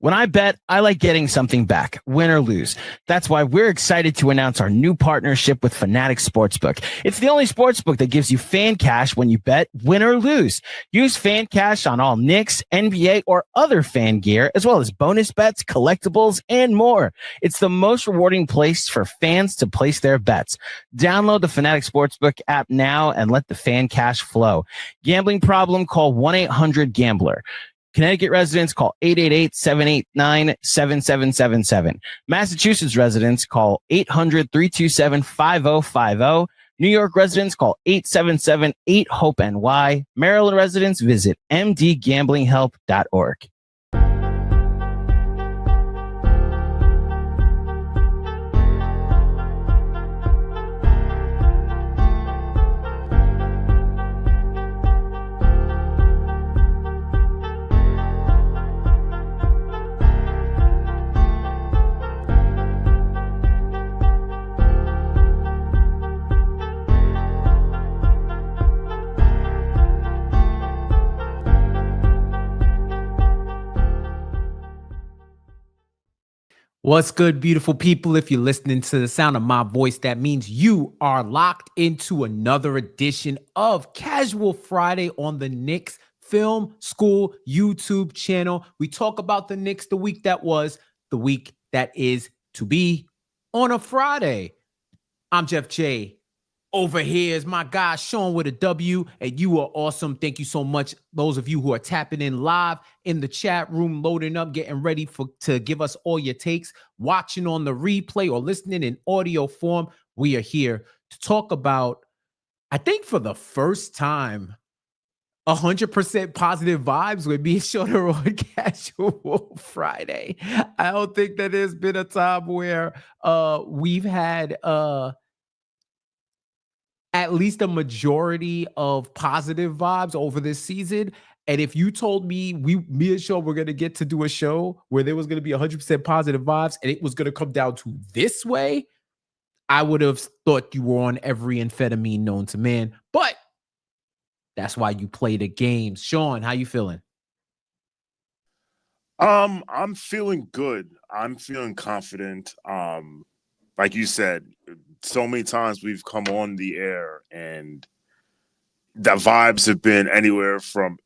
When I bet, I like getting something back, win or lose. That's why we're excited to announce our new partnership with Fanatic Sportsbook. It's the only sportsbook that gives you fan cash when you bet, win or lose. Use fan cash on all Knicks, NBA, or other fan gear, as well as bonus bets, collectibles, and more. It's the most rewarding place for fans to place their bets. Download the Fanatic Sportsbook app now and let the fan cash flow. Gambling problem? Call 1-800-GAMBLER. Connecticut residents, call 888-789-7777. Massachusetts residents, call 800-327-5050. New York residents, call 877-8-HOPE-NY. Maryland residents, visit mdgamblinghelp.org. What's good, beautiful people? If you're listening to the sound of my voice, that means you are locked into another edition of Casual Friday on the Knicks Film School YouTube channel. We talk about the Knicks the week that was, the week that is to be on a Friday. I'm Jeff J. Over here is my guy, Shawn, with a W, and you are awesome. Thank you so much. Those of you who are tapping in live in the chat room, loading up, getting ready to give us all your takes, watching on the replay or listening in audio form. We are here to talk about, I think for the first time, 100% positive vibes with me, Shawn, on Casual Friday. I don't think that there's been a time where we've had at least a majority of positive vibes over this season. And if you told me me and Shawn were going to get to do a show where there was going to be 100% positive vibes and it was going to come down to this way, I would have thought you were on every amphetamine known to man. But that's why you play the games. Shawn, how you feeling? I'm feeling good. I'm feeling confident. Like you said, so many times we've come on the air and the vibes have been anywhere from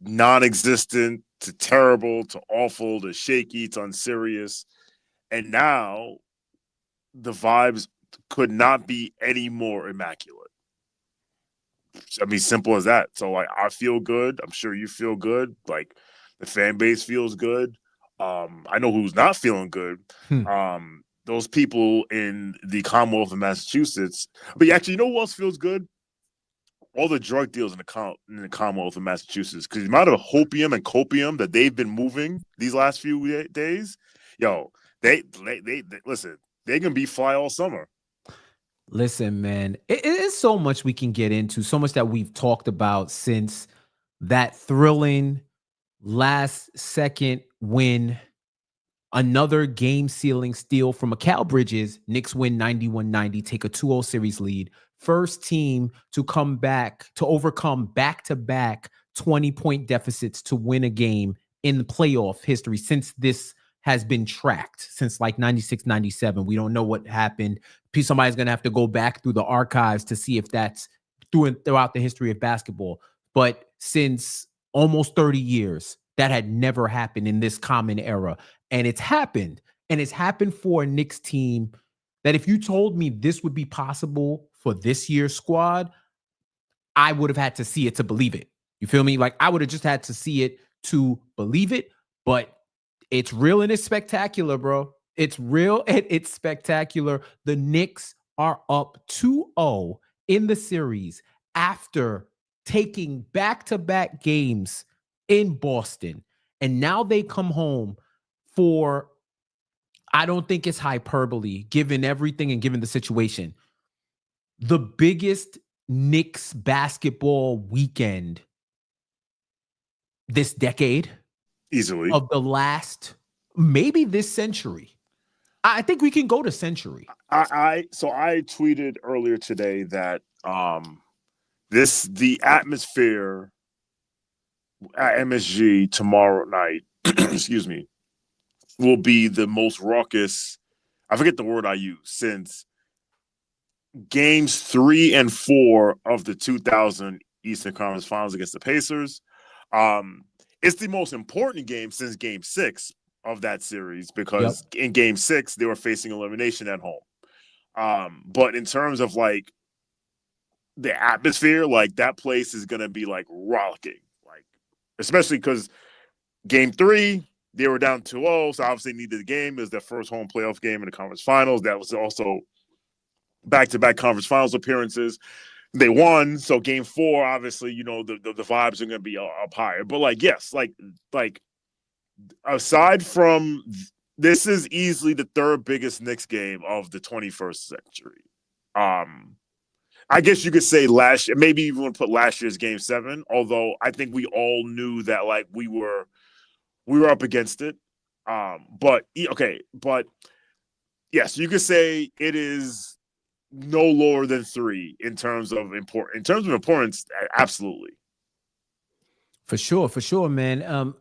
non-existent to terrible to awful to shaky to unserious. And now the vibes could not be any more immaculate. I mean, simple as that. So like, I feel good. I'm sure you feel good. Like the fan base feels good. I know who's not feeling good. Those people in the Commonwealth of Massachusetts. But actually, you know who else feels good? All the drug deals in the Commonwealth of Massachusetts. Because the amount of hopium and copium that they've been moving these last few days, they listen, they can be fly all summer. Listen, man, it is so much we can get into, so much that we've talked about since that thrilling last second win. Another game-sealing steal from Mikal Bridges. Knicks win 91-90, take a 2-0 series lead. First team to come back, to overcome back-to-back 20-point deficits to win a game in the playoff history since this has been tracked, since like 96, 97. We don't know what happened. Somebody's going to have to go back through the archives to see if that's throughout the history of basketball. But since almost 30 years, that had never happened in this common era. And it's happened. And it's happened for a Knicks team that if you told me this would be possible for this year's squad, I would have had to see it to believe it. You feel me? Like I would have just had to see it to believe it. But it's real and it's spectacular, bro. It's real and it's spectacular. The Knicks are up 2-0 in the series after taking back-to-back games in Boston. And now they come home for, I don't think it's hyperbole, given everything and given the situation, the biggest Knicks basketball weekend this decade. Easily. Of the last, maybe this century. I think we can go to century. I tweeted earlier today that the atmosphere at MSG tomorrow night, excuse me, will be the most raucous. I forget the word I use since games 3 and 4 of the 2000 Eastern Conference Finals against the Pacers. It's the most important game since game 6 of that series because in game 6 they were facing elimination at home. But in terms of like the atmosphere, like that place is gonna be like rollicking, like especially because game 3 they were down 2-0, so obviously needed the game. It was their first home playoff game in the conference finals. That was also back-to-back conference finals appearances. They won, so game 4, obviously, you know, the vibes are going to be up higher. But like, yes, like aside from this is easily the third biggest Knicks game of the 21st century. I guess you could say maybe even want to put last year's game 7, although I think we all knew that like we were up against it. But yes, you could say it is no lower than 3 in terms of importance. Absolutely. For sure, man.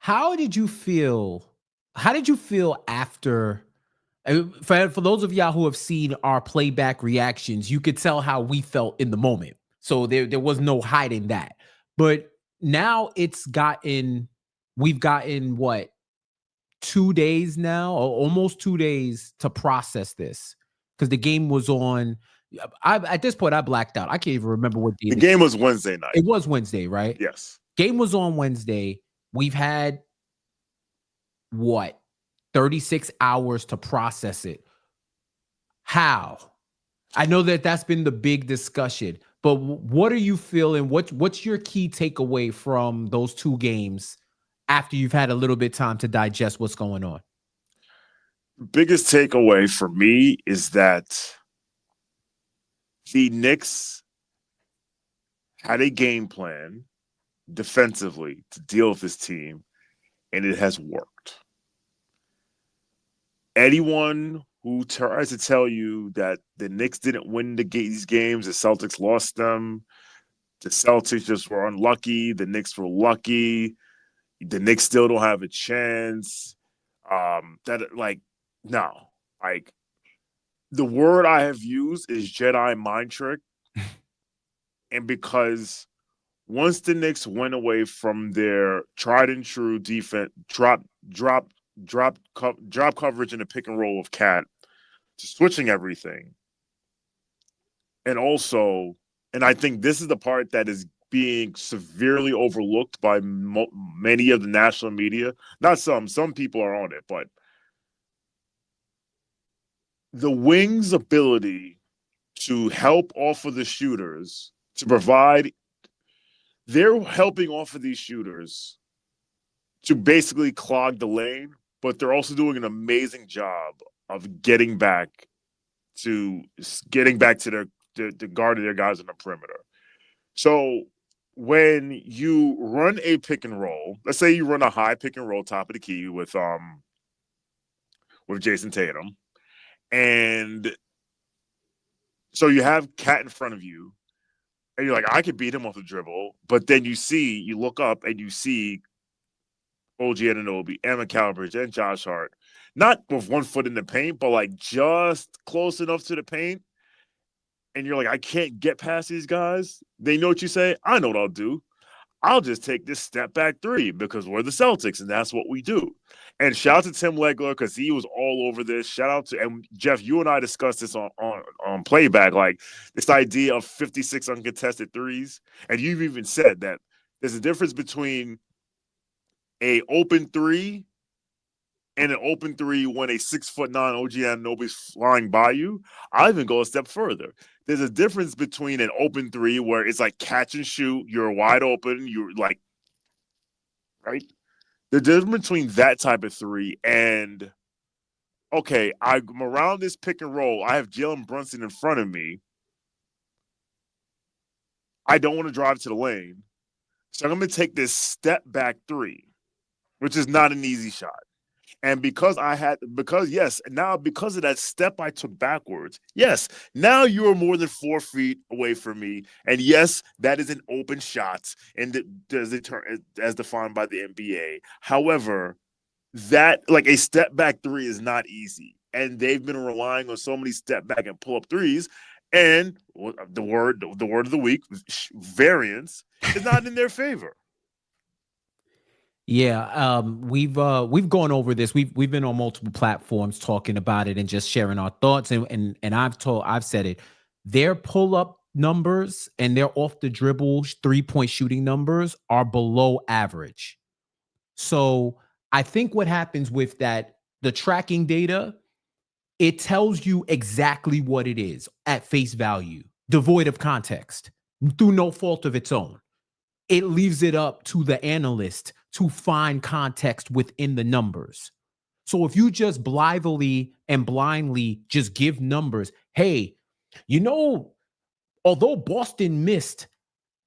How did you feel after? For those of y'all who have seen our playback reactions, you could tell how we felt in the moment. So there was no hiding that. But now we've gotten what, 2 days now, or almost 2 days to process this, because the game was on. At this point I blacked out. I can't even remember what day the game was. Wednesday night. It was Wednesday, right? Yes. Game was on Wednesday. We've had what, 36 hours to process it. How? I know that's been the big discussion, but what are you feeling? What's your key takeaway from those 2 games after you've had a little bit of time to digest what's going on? Biggest takeaway for me is that the Knicks had a game plan defensively to deal with this team, and it has worked. Anyone who tries to tell you that the Knicks didn't win these games, the Celtics lost them, the Celtics just were unlucky, the Knicks were lucky, the Knicks still don't have a chance, no. Like, the word I have used is Jedi mind trick. And because once the Knicks went away from their tried and true defense, drop coverage in the pick and roll of Cat, to switching everything. And I think this is the part that is being severely overlooked by many of the national media. Not some people are on it, but the wings' ability to help off of the shooters, to provide, they're helping off of these shooters to basically clog the lane, but they're also doing an amazing job of getting back to the guard of their guys on the perimeter. So when you run a pick and roll, let's say you run a high pick and roll top of the key with Jason Tatum, and so you have Cat in front of you, and you're like, I could beat him off the dribble, but then you look up and you see OG Anunoby and McAlbridge and Josh Hart, not with 1 foot in the paint, but like just close enough to the paint. And you're like, I can't get past these guys. They know what you say. I know what I'll do. I'll just take this step back 3 because we're the Celtics and that's what we do. And shout out to Tim Legler because he was all over this. Shout out to, and Jeff, you and I discussed this on playback, like this idea of 56 uncontested threes. And you've even said that there's a difference between a open 3 and an open 3 when a 6'9" OG Anunoby's flying by you. I'll even go a step further. There's a difference between an open 3 where it's like catch and shoot, you're wide open, you're like, right? The difference between that type of 3 and, okay, I'm around this pick and roll, I have Jalen Brunson in front of me. I don't want to drive to the lane. So I'm going to take this step back 3, which is not an easy shot. And because of that step I took backwards, yes, now you are more than 4 feet away from me. And yes, that is an open shot, and as defined by the NBA. However, that like a step back three is not easy. And they've been relying on so many step back and pull up threes. And the word of the week, variance, is not in their favor. Yeah, we've gone over this. We've been on multiple platforms talking about it and just sharing our thoughts. And I've said it. Their pull up numbers and their off the dribble 3-point shooting numbers are below average. So I think what happens with that, the tracking data, it tells you exactly what it is at face value, devoid of context, through no fault of its own. It leaves it up to the analyst to find context within the numbers. So if you just blithely and blindly just give numbers, hey, although Boston missed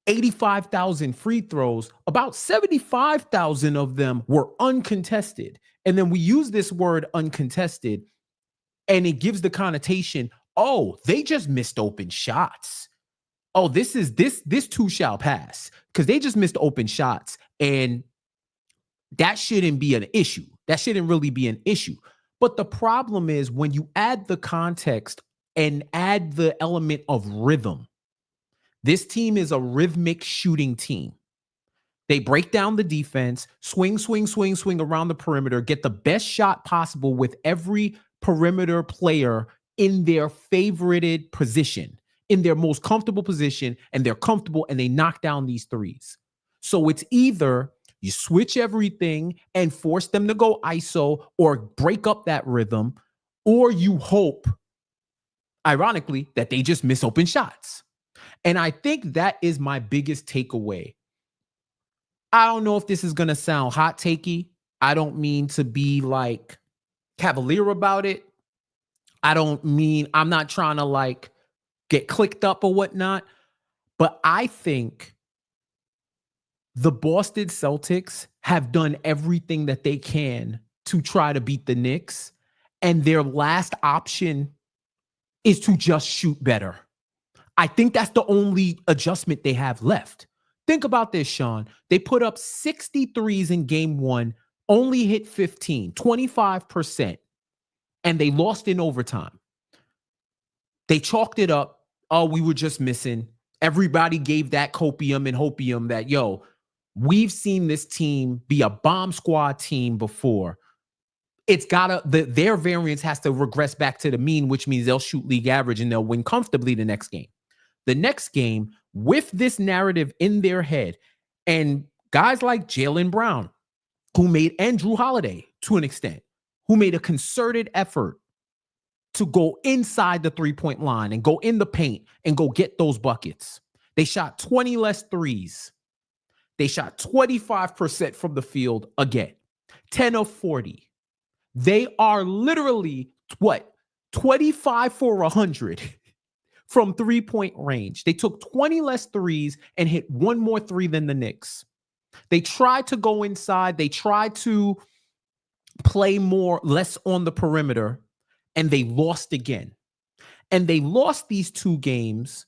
85,000 free throws, about 75,000 of them were uncontested. And then we use this word uncontested, and it gives the connotation, oh, they just missed open shots. Oh, this too shall pass because they just missed open shots. And that shouldn't be an issue. That shouldn't really be an issue. But the problem is when you add the context and add the element of rhythm, this team is a rhythmic shooting team. They break down the defense, swing around the perimeter, get the best shot possible with every perimeter player in their favorited position, in their most comfortable position, and they're comfortable and they knock down these threes. So it's either you switch everything and force them to go ISO or break up that rhythm, or you hope, ironically, that they just miss open shots. And I think that is my biggest takeaway. I don't know if this is going to sound hot takey. I don't mean to be like cavalier about it. I'm not trying to like get clicked up or whatnot. But I think the Boston Celtics have done everything that they can to try to beat the Knicks. And their last option is to just shoot better. I think that's the only adjustment they have left. Think about this, Shawn. They put up 63s in game one, only hit 15, 25%, and they lost in overtime. They chalked it up. Oh, we were just missing. Everybody gave that copium and hopium that, we've seen this team be a bomb squad team before. Their variance has to regress back to the mean, which means they'll shoot league average and they'll win comfortably the next game. The next game, with this narrative in their head, and guys like Jaylen Brown, and Drew Holiday to an extent, who made a concerted effort to go inside the three-point line and go in the paint and go get those buckets. They shot 20 less threes. They shot 25% from the field again, 10 of 40. They are literally, 25 for 100 from three-point range. They took 20 less threes and hit one more three than the Knicks. They tried to go inside. They tried to play less on the perimeter, and they lost again. And they lost these two games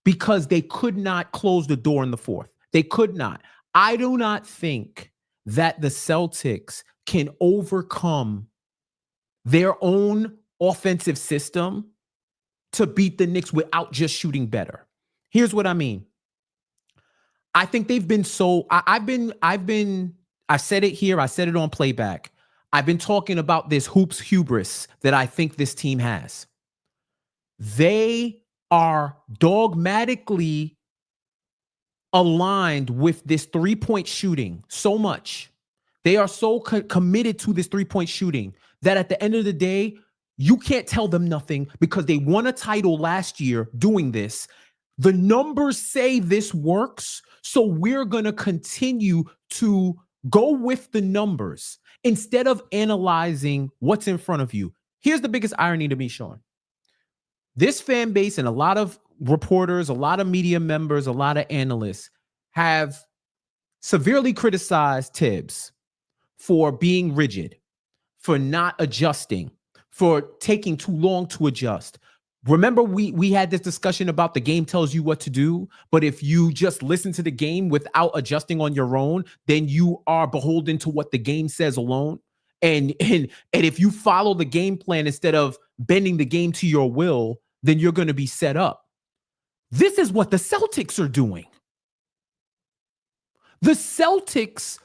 because they could not close the door in the fourth. They could not. I do not think that the Celtics can overcome their own offensive system to beat the Knicks without just shooting better. Here's what I mean. I think they've been I said it here. I said it on playback. I've been talking about this hoops hubris that I think this team has. They are dogmatically aligned with this three-point shooting so much. They are so committed to this three-point shooting that at the end of the day, you can't tell them nothing because they won a title last year doing this. The numbers say this works, so we're going to continue to go with the numbers instead of analyzing what's in front of you. Here's the biggest irony to me, Shawn. This fan base and a lot of reporters, a lot of media members, a lot of analysts have severely criticized Tibbs for being rigid, for not adjusting, for taking too long to adjust. Remember, we had this discussion about the game tells you what to do, but if you just listen to the game without adjusting on your own, then you are beholden to what the game says alone. And if you follow the game plan instead of bending the game to your will, then you're going to be set up. This is what the Celtics are doing. The Celtics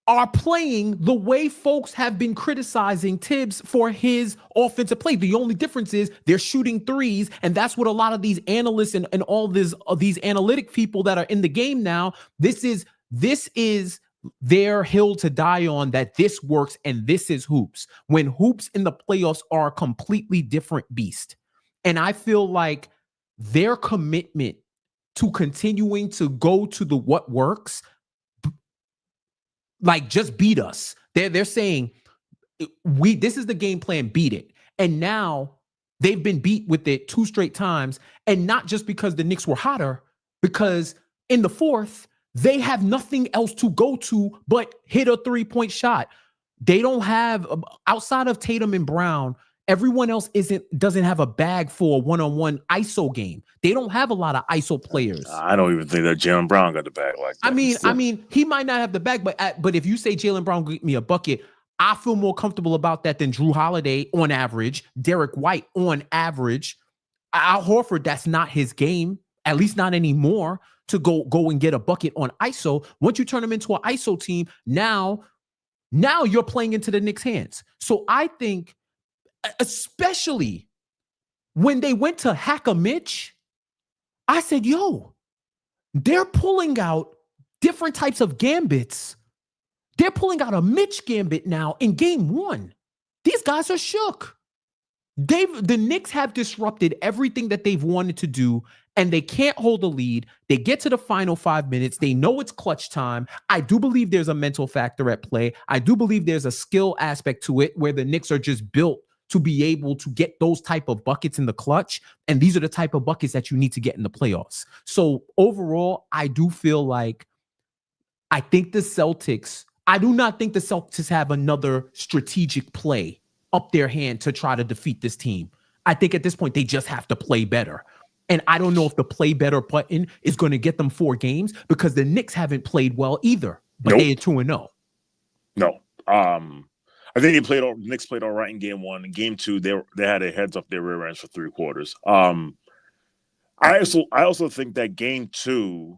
are playing the way folks have been criticizing Tibbs for his offensive play. The only difference is they're shooting threes, and that's what a lot of these analysts and all these analytic people that are in the game now, this is their hill to die on, that this works and this is hoops. When hoops in the playoffs are a completely different beast. And I feel like their commitment to continuing to go to the what works, like, just beat us. They're saying this is the game plan, beat it. And now they've been beat with it 2 straight times. And not just because the Knicks were hotter, because in the fourth, they have nothing else to go to but hit a 3-point shot. They don't have, outside of Tatum and Brown, everyone else doesn't have a bag for a one-on-one ISO game. They don't have a lot of ISO players. I don't even think that Jaylen Brown got the bag like that. I mean, he might not have the bag, but if you say Jaylen Brown get me a bucket, I feel more comfortable about that than Drew Holiday on average, Derek White on average. Al Horford, that's not his game, at least not anymore, to go and get a bucket on ISO. Once you turn him into an ISO team, now you're playing into the Knicks' hands. So I think, especially when they went to hack a Mitch, I said, yo, they're pulling out different types of gambits. They're pulling out a Mitch gambit now in game 1. These guys are shook. The Knicks have disrupted everything that they've wanted to do, and they can't hold a lead. They get to the final 5 minutes. They know it's clutch time. I do believe there's a mental factor at play. I do believe there's a skill aspect to it where the Knicks are just built to be able to get those type of buckets in the clutch. And these are the type of buckets that you need to get in the playoffs. So overall, I do feel like I do not think the Celtics have another strategic play up their hand to try to defeat this team. I think at this point, they just have to play better. And I don't know if the play better button is going to get them 4 games, because the Knicks haven't played well either, but they are 2-0. No. I think the Knicks played all right in game 1. In game 2, they had their heads up their rear ends for 3 quarters. I also think that game 2's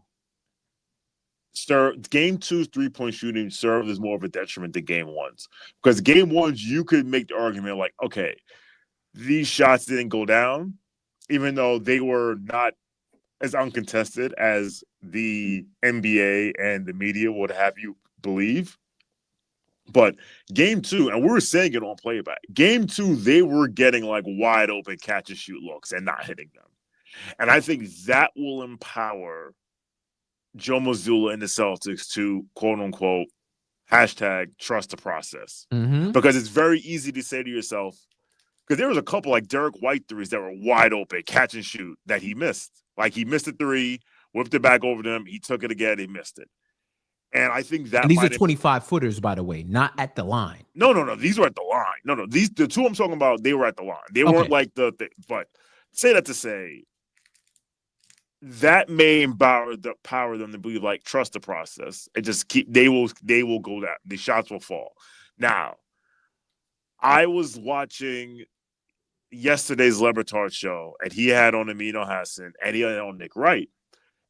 3-point shooting served as more of a detriment than game 1's, because game 1's you could make the argument like, okay, these shots didn't go down, even though they were not as uncontested as the NBA and the media would have you believe. But game 2, and we were saying it on playback, game 2, they were getting like wide open catch and shoot looks and not hitting them. And I think that will empower Joe Mazzulla and the Celtics to, quote unquote, hashtag trust the process. Mm-hmm. Because it's very easy to say to yourself, because there was a couple like Derek White threes that were wide open, catch and shoot, that he missed. Like, he missed a 3, whipped it back over them, he took it again, he missed it. And I think that, and these are 25-footers, by the way, not at the line. No. These were at the line. No. The 2 I'm talking about, they were at the line. They weren't like but say that to say that may empower them to believe, like, trust the process. And just they will go down. The shots will fall. Now, I was watching yesterday's Le Batard show, and he had on Amino Hassan, and he had on Nick Wright.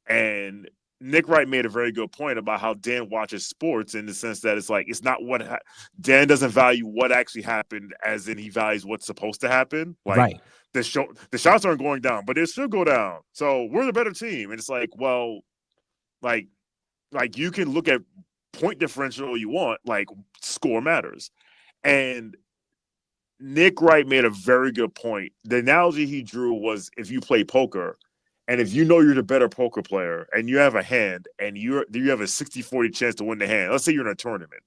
And Nick Wright made a very good point about how Dan watches sports, in the sense that it's like, it's not what Dan doesn't value what actually happened, as in he values what's supposed to happen. Like, right. The shots aren't going down, but they still go down. So we're the better team. And it's like, well, like you can look at point differential you want, like, score matters. And Nick Wright made a very good point. The analogy he drew was, if you play poker, and if you know you're the better poker player, and you have a hand, and you have a 60-40 chance to win the hand, let's say you're in a tournament.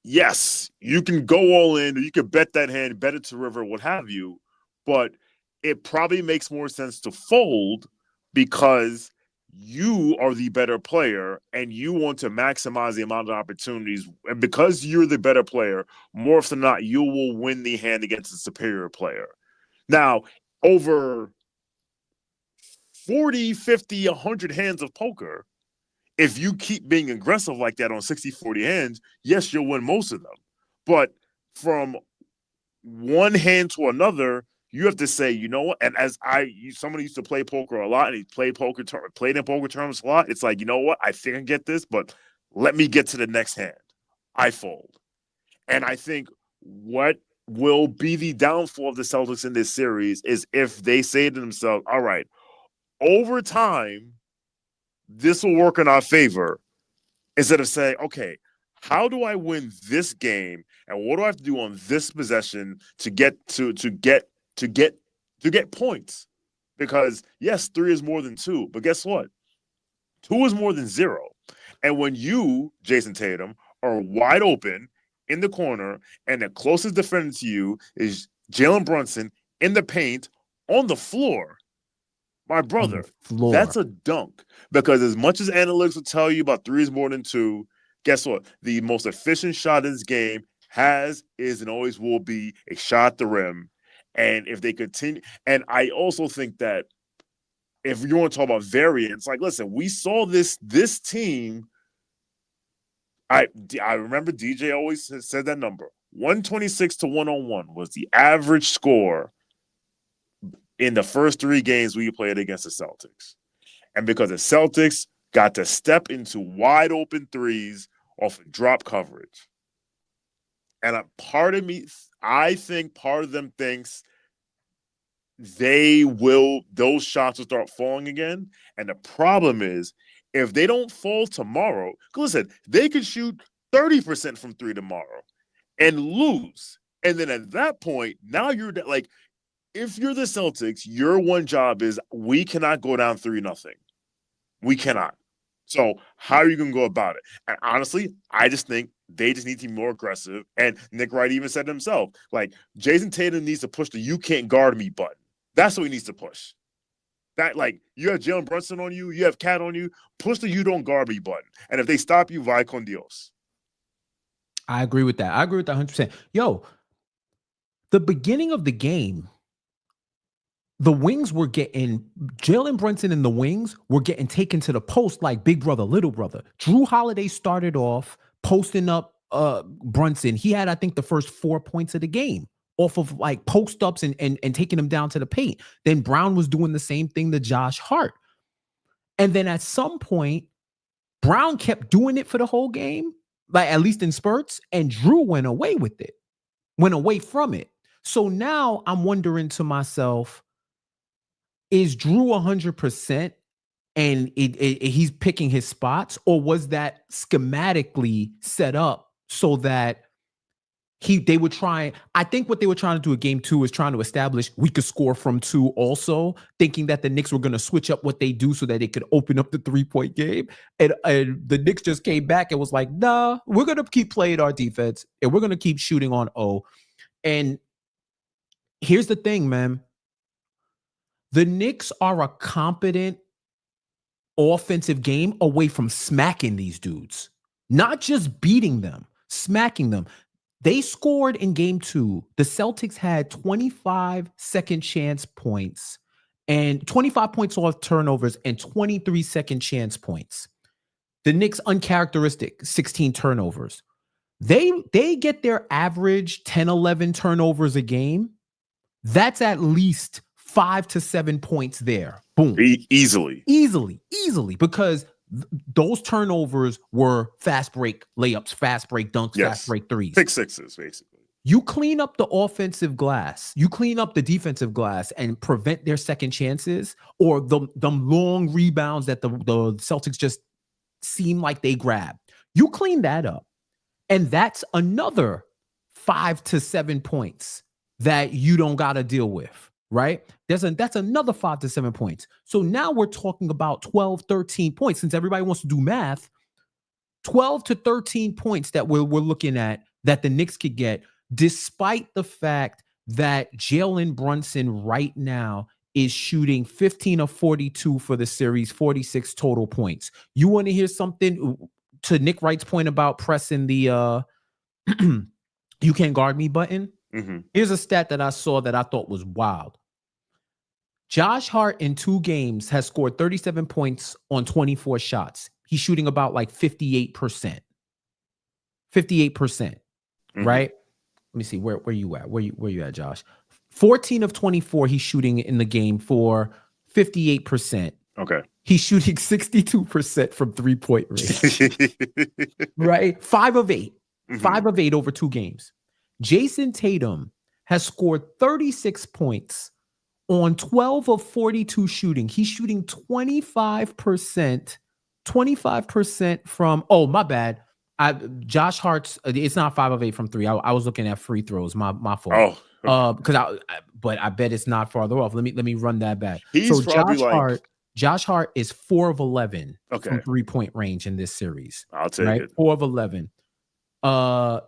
Yes, you can go all in, or you can bet that hand, bet it to river, what have you, but it probably makes more sense to fold, because you are the better player and you want to maximize the amount of opportunities. And because you're the better player, more often than not, you will win the hand against the superior player. Now, over 40, 50, 100 hands of poker, if you keep being aggressive like that on 60-40 hands, yes, you'll win most of them. But from one hand to another, you have to say, you know what? And as somebody used to play poker a lot, and he played in poker tournaments a lot. It's like, you know what? I think I can get this, but let me get to the next hand. I fold. And I think what will be the downfall of the Celtics in this series is if they say to themselves, all right, over time, this will work in our favor, instead of saying, okay, how do I win this game, and what do I have to do on this possession to get points? Because yes, 3 is more than 2, but guess what? 2 is more than 0. And when you, Jason Tatum, are wide open in the corner, and the closest defender to you is Jalen Brunson in the paint on the floor, my brother, that's a dunk. Because as much as analytics will tell you about 3 is more than 2, guess what? The most efficient shot in this game is, and always will be a shot at the rim. And if they continue, and I also think that if you want to talk about variance, like, listen, we saw this team. I remember DJ always said that number, 126 to 101 was the average score in the first 3 games we played against the Celtics. And because the Celtics got to step into wide open threes off of drop coverage. And I think part of them thinks those shots will start falling again. And the problem is, if they don't fall tomorrow, because listen, they could shoot 30% from 3 tomorrow and lose. And then at that point, now you're like, if you're the Celtics, your one job is, we cannot go down 3-0. We cannot. So how are you going to go about it? And honestly, I just think they just need to be more aggressive. And Nick Wright even said himself, like, Jason Tatum needs to push the "you can't guard me" button. That's what he needs to push. That, like, you have Jalen Brunson on you, you have Cat on you, push the "you don't guard me" button. And if they stop you, vaya con Dios. I agree with that. 100%. Yo, the beginning of the game, the wings were getting, Jalen Brunson and the wings were getting taken to the post like big brother, little brother. Drew Holiday started off posting up Brunson. He had, I think, the first 4 points of the game off of like post ups and taking him down to the paint. Then Brown was doing the same thing to Josh Hart. And then at some point, Brown kept doing it for the whole game, like at least in spurts, and Drew went away from it. So now I'm wondering to myself, is Drew 100% and he's picking his spots, or was that schematically set up so that they would try? I think what they were trying to do in game 2 is trying to establish we could score from 2 also, thinking that the Knicks were going to switch up what they do so that they could open up the 3-point game. And the Knicks just came back and was like, nah, we're going to keep playing our defense and we're going to keep shooting on O. And here's the thing, man. The Knicks are a competent offensive game away from smacking these dudes, not just beating them, smacking them. They scored in game 2. The Celtics had 25 second chance points and 25 points off turnovers and 23 second chance points. The Knicks, uncharacteristic, 16 turnovers. They get their average 10, 11 turnovers a game. That's at least 5 to 7 points there. Boom. Easily, because those turnovers were fast break layups, fast break dunks, fast break threes. Pick sixes, basically. You clean up the offensive glass, you clean up the defensive glass and prevent their second chances or the long rebounds that the Celtics just seem like they grab. You clean that up. And that's another 5 to 7 points that you don't got to deal with, right? That's another 5 to 7 points. So now we're talking about 12, 13 points. Since everybody wants to do math, 12 to 13 points that we're looking at that the Knicks could get, despite the fact that Jalen Brunson right now is shooting 15 of 42 for the series, 46 total points. You want to hear something to Nick Wright's point about pressing the "you can't guard me" button? Mm-hmm. Here's a stat that I saw that I thought was wild. Josh Hart in 2 games has scored 37 points on 24 shots. he's shooting about like 58%. 58%, right? Let me see where you at. Where you at, Josh? 14 of 24 he's shooting in the game for 58%. Okay. He's shooting 62% from 3-point range. Right? 5 of 8. 5 of 8 over 2 games. Jason Tatum has scored 36 points on 12 of 42 shooting. He's shooting 25%. 25% from, oh, my bad. Josh Hart's, it's not 5 of 8 from 3. I was looking at free throws. My fault. Oh, because but I bet it's not farther off. Let me run that back. He's probably Josh Hart is 4 of 11 Okay. from 3-point range in this series. I'll take it. 4 of 11.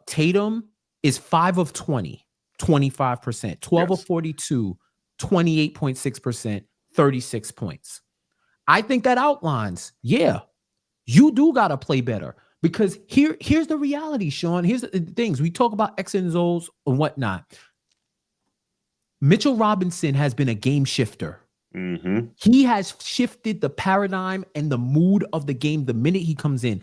Tatum is 5 of 20, 25%. 12 of 42, 28.6%, 36 points. I think that outlines, you do got to play better. Because here's the reality, Shawn. Here's the things. We talk about X and O's and whatnot. Mitchell Robinson has been a game shifter. He has shifted the paradigm and the mood of the game the minute he comes in.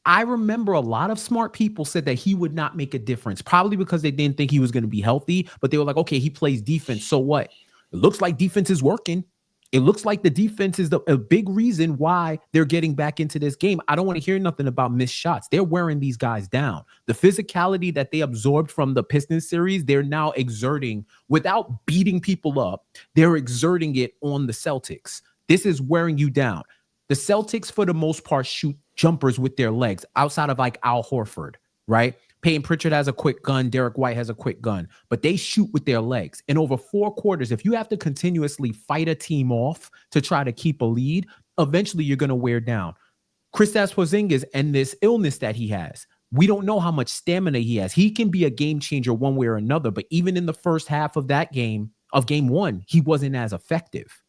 I remember a lot of smart people said that he would not make a difference, probably because they didn't think he was going to be healthy, but they were like, okay, he plays defense. So what? It looks like defense is working. It looks like the defense is a big reason why they're getting back into this game. I don't want to hear nothing about missed shots. They're wearing these guys down. The physicality that they absorbed from the Pistons series, they're now exerting without beating people up. They're exerting it on the Celtics. This is wearing you down. The Celtics, for the most part, shoot jumpers with their legs outside of like Al Horford, right? Peyton Pritchard has a quick gun. Derek White has a quick gun, but they shoot with their legs. And over 4 quarters, if you have to continuously fight a team off to try to keep a lead, eventually you're going to wear down. Kristaps Porzingis and this illness that he has, we don't know how much stamina he has. He can be a game changer one way or another, but even in the first half of that game, of game 1, he wasn't as effective.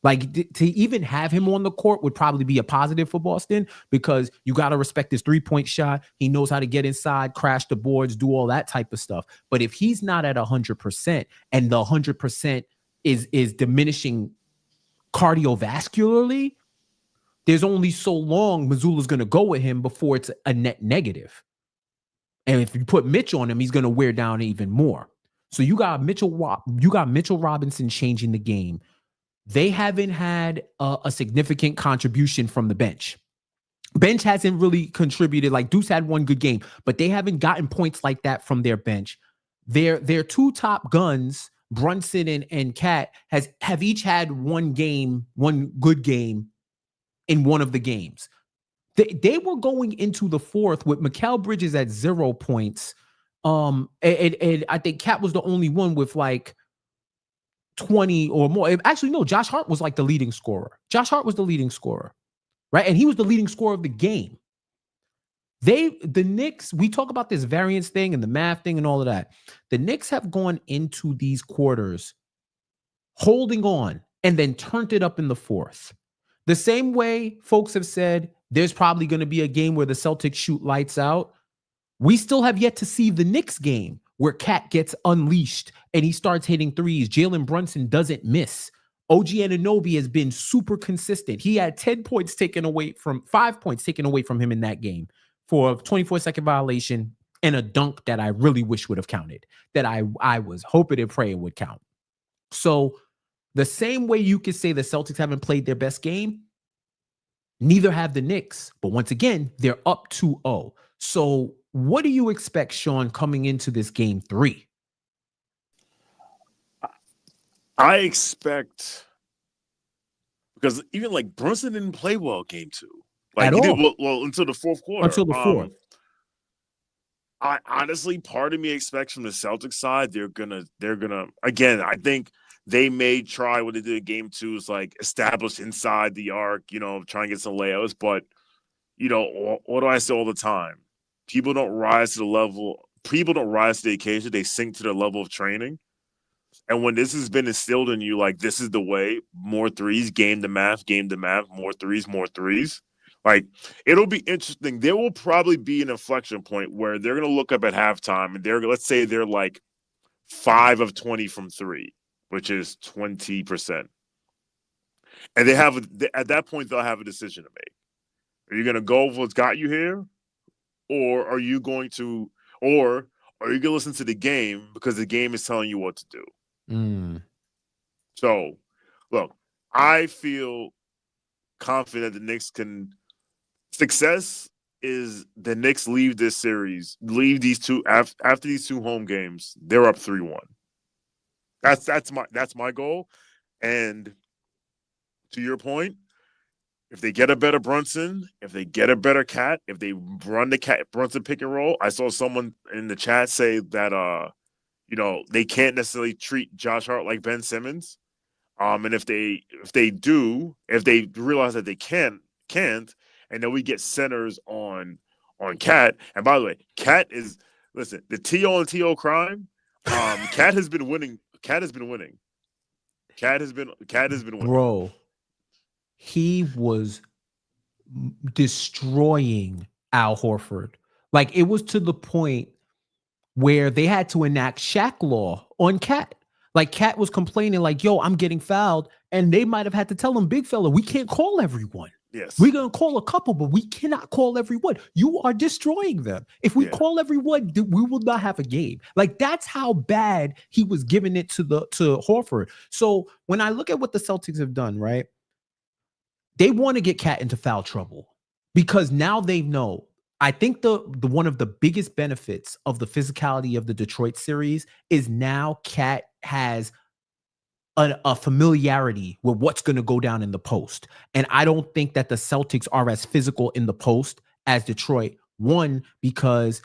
Like to even have him on the court would probably be a positive for Boston because you got to respect his 3-point shot. He knows how to get inside, crash the boards, do all that type of stuff. But if he's not at 100% and the 100% is diminishing cardiovascularly, there's only so long Missoula's going to go with him before it's a net negative. And if you put Mitch on him, he's going to wear down even more. So you got Mitchell Robinson changing the game. They haven't had a significant contribution from the bench. Bench hasn't really contributed. Like Deuce had one good game, but they haven't gotten points like that from their bench. Their 2 top guns, Brunson and Cat, have each had one good game in one of the games. They were going into the 4th with Mikal Bridges at 0 points. And I think Cat was the only one with like 20 or more. Actually, no, Josh Hart was like the leading scorer. Josh Hart was the leading scorer, right? And he was the leading scorer of the game. The Knicks, we talk about this variance thing and the math thing and all of that. The Knicks have gone into these quarters holding on and then turned it up in the 4th. The same way folks have said there's probably going to be a game where the Celtics shoot lights out. We still have yet to see the Knicks game where Cat gets unleashed and he starts hitting threes. Jalen Brunson doesn't miss. OG Anunoby has been super consistent. He had 5 points taken away from him in that game for a 24-second violation and a dunk that I really wish would have counted, that I was hoping and praying would count. So the same way you could say the Celtics haven't played their best game, neither have the Knicks. But once again, they're up 2-0. So what do you expect, Shawn, coming into this game 3? I expect, because even like Brunson didn't play well game 2. Like he did well until the 4th quarter. Until the 4th. I honestly, part of me expects from the Celtics side, they're gonna again, I think they may try what they did in game 2 is like establish inside the arc, try and get some layouts. But what do I say all the time? People don't rise to the occasion. They sink to the level of training. And when this has been instilled in you, like this is the way, more threes, game to math, more threes. Like it'll be interesting. There will probably be an inflection point where they're going to look up at halftime and let's say they're like 5 of 20 from 3, which is 20%. And at that point, they'll have a decision to make. Are you going to go with what's got you here? Or are you going to listen to the game because the game is telling you what to do? So, look, I feel confident the Knicks can. Success is the Knicks leave this series, leave these two after these two home games. They're up 3-1. That's my goal. And to your point, if they get a better Brunson, if they get a better Cat, if they run the Cat Brunson pick and roll, I saw someone in the chat say that they can't necessarily treat Josh Hart like Ben Simmons. And if they realize that they can't, and then we get centers on Cat. And by the way, Cat is the TO and TO crime. Cat has been winning. Cat has been winning. Bro, he was destroying Al Horford. Like, it was to the point where they had to enact Shaq law on Cat. Like, Cat was complaining like, yo, I'm getting fouled. And they might have had to tell him, big fella, we can't call everyone. Yes. We're going to call a couple, but we cannot call everyone. You are destroying them. If we call everyone, we will not have a game. Like, that's how bad he was giving it to Horford. So when I look at what the Celtics have done, right, they want to get Cat into foul trouble because now they know. I think the one of the biggest benefits of the physicality of the Detroit series is now Cat has a familiarity with what's going to go down in the post. And I don't think that the Celtics are as physical in the post as Detroit. One, because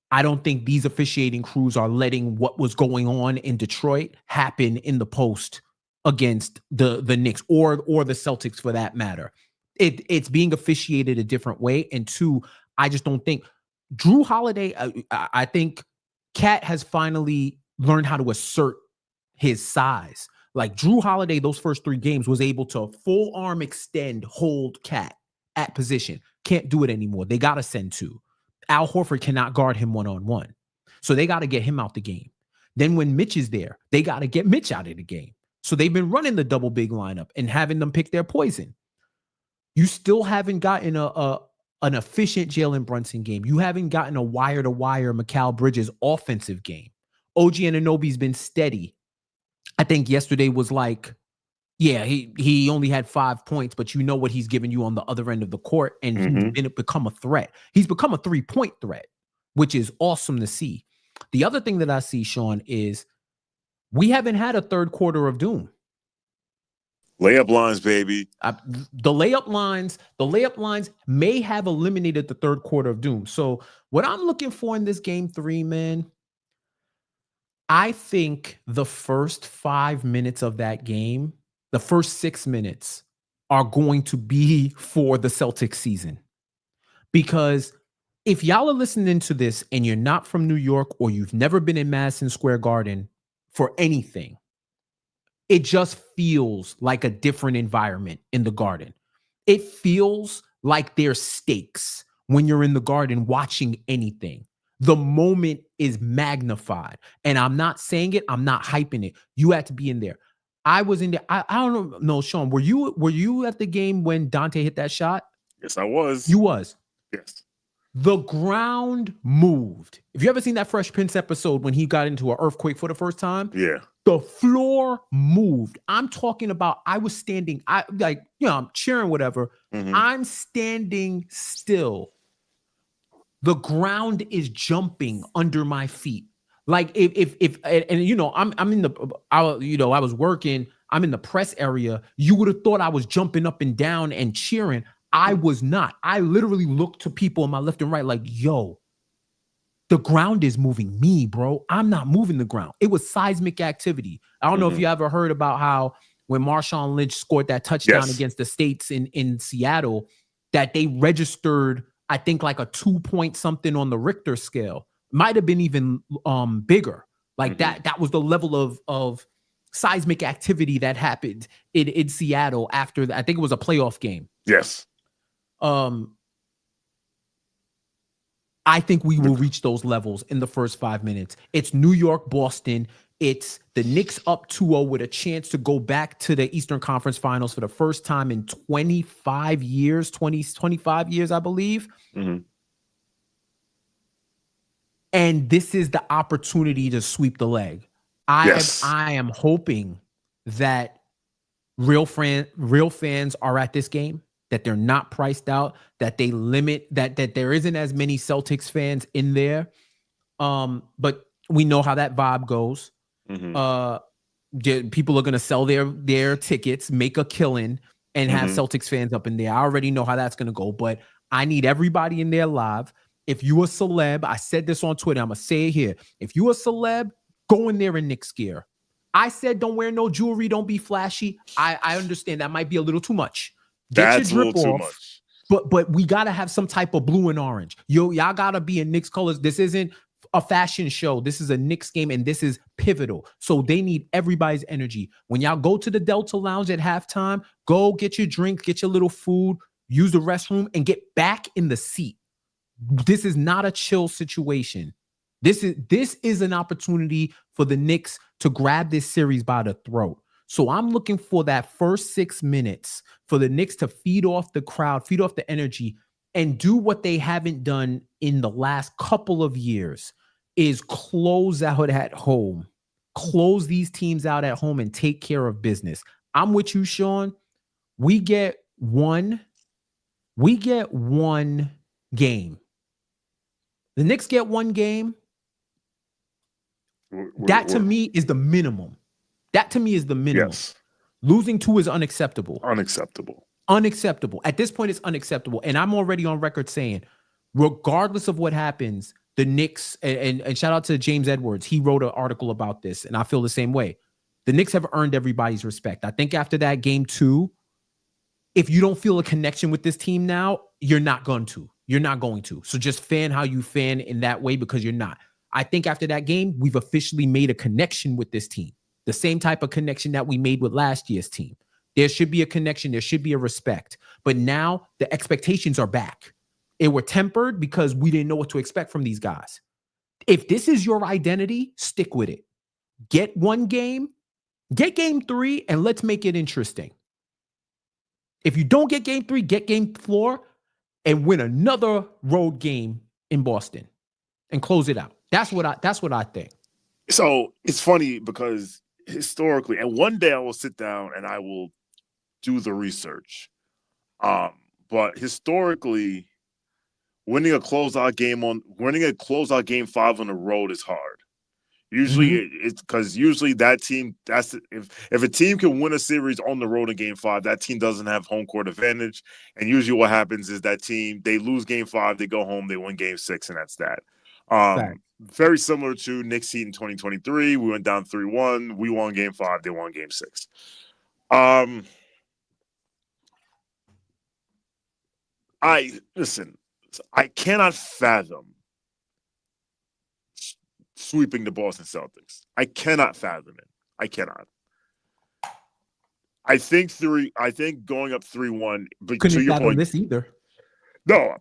I don't think these officiating crews are letting what was going on in Detroit happen in the post against the Knicks or the Celtics for that matter. It's being officiated a different way. And two, I just don't think Drew Holiday, I think Cat has finally learned how to assert his size. Like, Drew Holiday, those first 3 games was able to full arm extend, hold Cat at position. Can't do it anymore. They got to send 2. Al Horford cannot guard him one-on-one. So they got to get him out the game. Then when Mitch is there, they got to get Mitch out of the game. So they've been running the double big lineup and having them pick their poison. You still haven't gotten an efficient Jalen Brunson game. You haven't gotten a wire-to-wire Mikal Bridges offensive game. OG Anunoby's been steady. I think yesterday was like, he only had 5 points, but you know what he's giving you on the other end of the court, and he's become a threat. He's become a 3-point threat, which is awesome to see. The other thing that I see, Shawn, is we haven't had a third quarter of doom. Layup lines, baby. The layup lines may have eliminated the third quarter of doom. So what I'm looking for in this game 3, man, I think the first 5 minutes of that game, the first 6 minutes are going to be for the Celtics season. Because if y'all are listening to this and you're not from New York or you've never been in Madison Square Garden for anything, it just feels like a different environment in the Garden. It feels like there's stakes when you're in the Garden watching anything. The moment is magnified. And I'm not saying it, I'm not hyping it. You had to be in there. I was in there. I don't know, Shawn, were you at the game when Dante hit that shot? Yes, I was. You was. Yes. The ground moved. If you ever seen that Fresh Prince episode when he got into an earthquake for the first time? Yeah. The floor moved. I'm talking about, I was standing, I'm cheering, whatever. I'm standing still. The ground is jumping under my feet. Like if I'm in the, I was working, I'm in the press area. You would have thought I was jumping up and down and cheering. I was not. I literally looked to people on my left and right like, yo, the ground is moving me, bro. I'm not moving the ground. It was seismic activity. I don't know if you ever heard about how when Marshawn Lynch scored that touchdown against the States in Seattle, that they registered, I think, like a 2-point something on the Richter scale. Might have been even bigger. Like that was the level of seismic activity that happened in Seattle after, I think it was a playoff game. Yes. I think we will reach those levels in the first 5 minutes. It's New York, Boston. It's the Knicks up 2-0 with a chance to go back to the Eastern Conference Finals for the first time in 25 years, 25 years, I believe. Mm-hmm. And this is the opportunity to sweep the leg. I am hoping that real fans are at this game, that they're not priced out, that they limit, that there isn't as many Celtics fans in there. But we know how that vibe goes. People are going to sell their tickets, make a killing, and have Celtics fans up in there. I already know how that's going to go, but I need everybody in there live. If you a celeb, I said this on Twitter, I'm going to say it here. If you a celeb, go in there in Knicks gear. I said don't wear no jewelry, don't be flashy. I understand that might be a little too much. That's a little too much. But we got to have some type of blue and orange. Y'all got to be in Knicks colors. This isn't a fashion show. This is a Knicks game, and this is pivotal. So they need everybody's energy. When y'all go to the Delta Lounge at halftime, go get your drink, get your little food, use the restroom, and get back in the seat. This is not a chill situation. This is an opportunity for the Knicks to grab this series by the throat. So I'm looking for that first 6 minutes for the Knicks to feed off the crowd, feed off the energy, and do what they haven't done in the last couple of years, is close out at home. Close these teams out at home and take care of business. I'm with you, Shawn. We get one game. The Knicks get one game. That to me is the minimum. Yes. Losing 2 is unacceptable. Unacceptable. At this point, it's unacceptable. And I'm already on record saying, regardless of what happens, the Knicks, and shout out to James Edwards, he wrote an article about this, and I feel the same way. The Knicks have earned everybody's respect. I think after that game 2, if you don't feel a connection with this team now, you're not going to. So just fan how you fan in that way, because you're not. I think after that game, we've officially made a connection with this team. The same type of connection that we made with last year's team. There should be a connection. There should be a respect. But now the expectations are back. It were tempered because we didn't know what to expect from these guys. If this is your identity, stick with it. Get one game, get game 3, and let's make it interesting. If you don't get game 3, get game 4 and win another road game in Boston and close it out. That's what I think. So it's funny because historically, and one day I will sit down and I will do the research. But historically, winning a closeout game 5 on the road is hard. Usually it's because that team, if a team can win a series on the road in game 5, that team doesn't have home court advantage. And usually what happens is that team, they lose game 5, they go home, they win game 6, and that's that. Very similar to Knicks Heat in 2023. We went down 3-1. We won game 5. They won game 6. I cannot fathom sweeping the Boston Celtics. I cannot fathom it. I cannot. I think going up 3-1. But couldn't to your point, this either. No.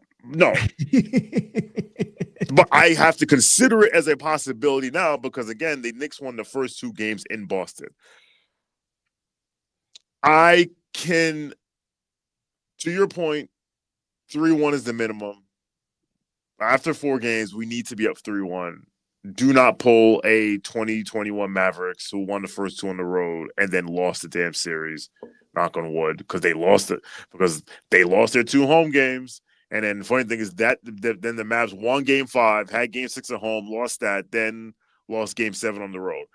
But I have to consider it as a possibility now because, again, the Knicks won the first 2 games in Boston. To your point, 3-1 is the minimum. After 4 games, we need to be up 3-1. Do not pull a 2021 Mavericks who won the first 2 on the road and then lost the damn series. Knock on wood, because they lost their 2 home games. And then the funny thing is that then the Mavs won game 5, had game 6 at home, lost that, then lost game 7 on the road.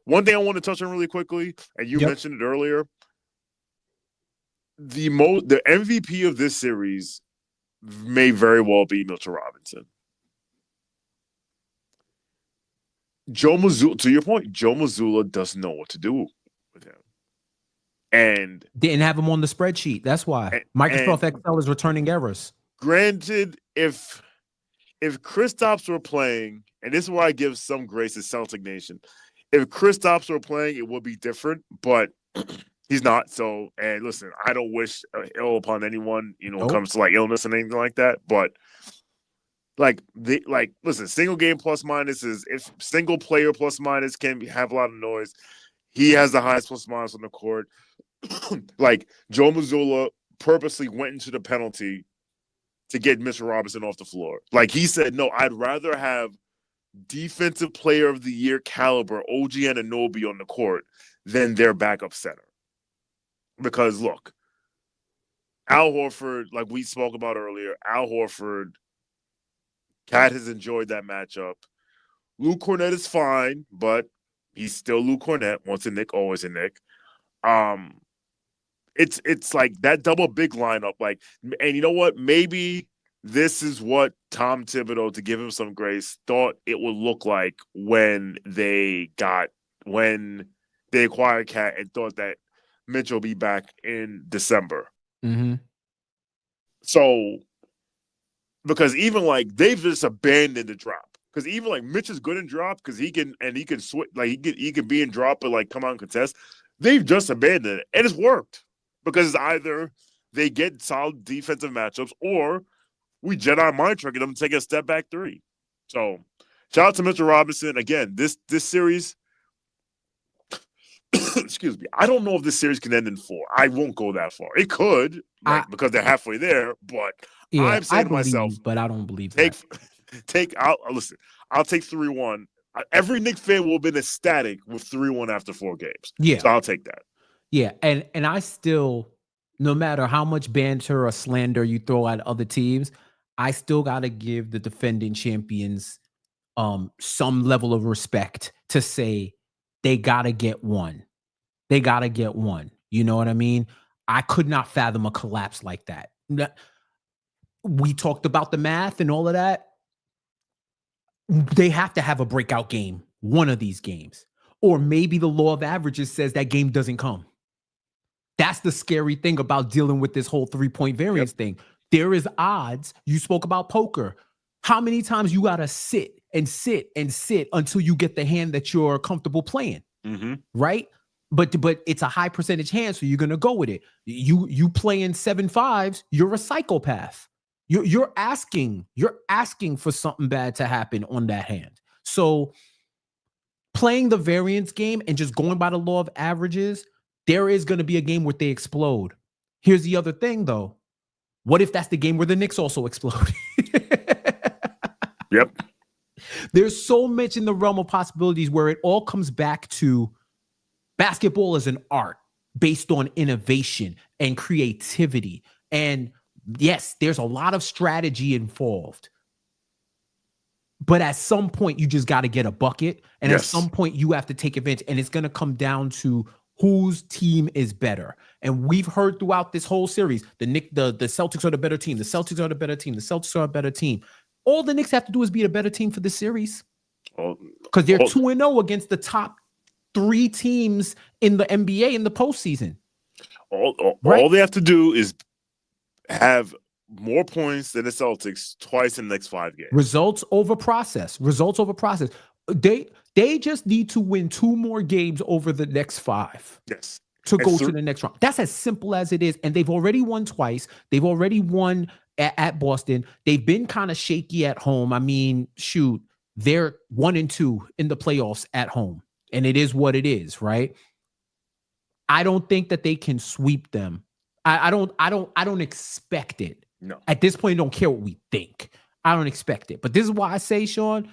One thing I want to touch on really quickly, and you mentioned it earlier, the MVP of this series may very well be Mitchell Robinson. Joe Mazzulla, to your point, Joe Mazzulla doesn't know what to do with him. And didn't have him on the spreadsheet. That's why Microsoft Excel is returning errors. Granted, if Kristaps were playing, and this is where I give some grace to Celtic Nation, if Kristaps were playing, it would be different, but he's not. So, and listen, I don't wish ill upon anyone, when it comes to like illness and anything like that. But listen, single game plus minus is if single player plus minus can have a lot of noise. He has the highest plus minus on the court. Like Joe Mazzulla purposely went into the penalty to get Mr. Robinson off the floor. Like he said, no, I'd rather have defensive player of the year caliber OG Anunoby on the court than their backup center. Because look, Al Horford, like we spoke about earlier, Al Horford, Cat has enjoyed that matchup. Luke Cornett is fine, but he's still Luke Cornett. Once a Knick, always a Knick. It's like that double big lineup. Like, and you know what? Maybe this is what Tom Thibodeau, to give him some grace, thought it would look like when they acquired Cat and thought that Mitchell will be back in December. Mm-hmm. So, because even like they've just abandoned the drop. Because even like Mitch is good in drop because he can switch, like he can be in drop but like come out and contest. They've just abandoned it, and it's worked because it's either they get solid defensive matchups or we Jedi mind tricking them to take a step back three. So, shout out to Mr. Robinson again. This series. Excuse me. I don't know if this series can end in 4. I won't go that far. It could, because they're halfway there. But yeah, I'm saying to myself, but I don't believe listen. I'll take 3-1. Every Knicks fan will have been ecstatic with 3-1 after 4 games. Yeah, so I'll take that. Yeah, and I still, no matter how much banter or slander you throw at other teams, I still gotta give the defending champions some level of respect to say they gotta get one. They gotta get one. You know what I mean? I could not fathom a collapse like that. We talked about the math and all of that. They have to have a breakout game, one of these games. Or maybe the law of averages says that game doesn't come. That's the scary thing about dealing with this whole 3-point variance thing. There is odds. You spoke about poker. How many times you got to sit and sit and sit until you get the hand that you're comfortable playing, right? But it's a high percentage hand, so you're going to go with it. You playing 7-5s, you're a psychopath. You're asking for something bad to happen on that hand. So playing the variance game and just going by the law of averages, there is going to be a game where they explode. Here's the other thing, though. What if that's the game where the Knicks also explode? Yep. There's so much in the realm of possibilities where it all comes back to basketball as an art based on innovation and creativity. And yes, there's a lot of strategy involved. But at some point, you just got to get a bucket. And at some point, you have to take advantage. And it's going to come down to whose team is better. And we've heard throughout this whole series, the Celtics are the better team. The Celtics are the better team. The Celtics are a better team. All the Knicks have to do is be a better team for this series. Because they're 2-0 against the top 3 teams in the NBA in the postseason. All they have to do is have more points than the Celtics twice in the next 5 games. Results over process. They just need to win 2 more games over the next 5. Yes. To go to the next round. That's as simple as it is. And they've already won twice. They've already won at Boston. They've been kind of shaky at home. I mean, shoot, they're 1-2 in the playoffs at home. And it is what it is, right? I don't think that they can sweep them. I don't expect it. No. At this point, I don't care what we think. I don't expect it. But this is why I say, Shawn,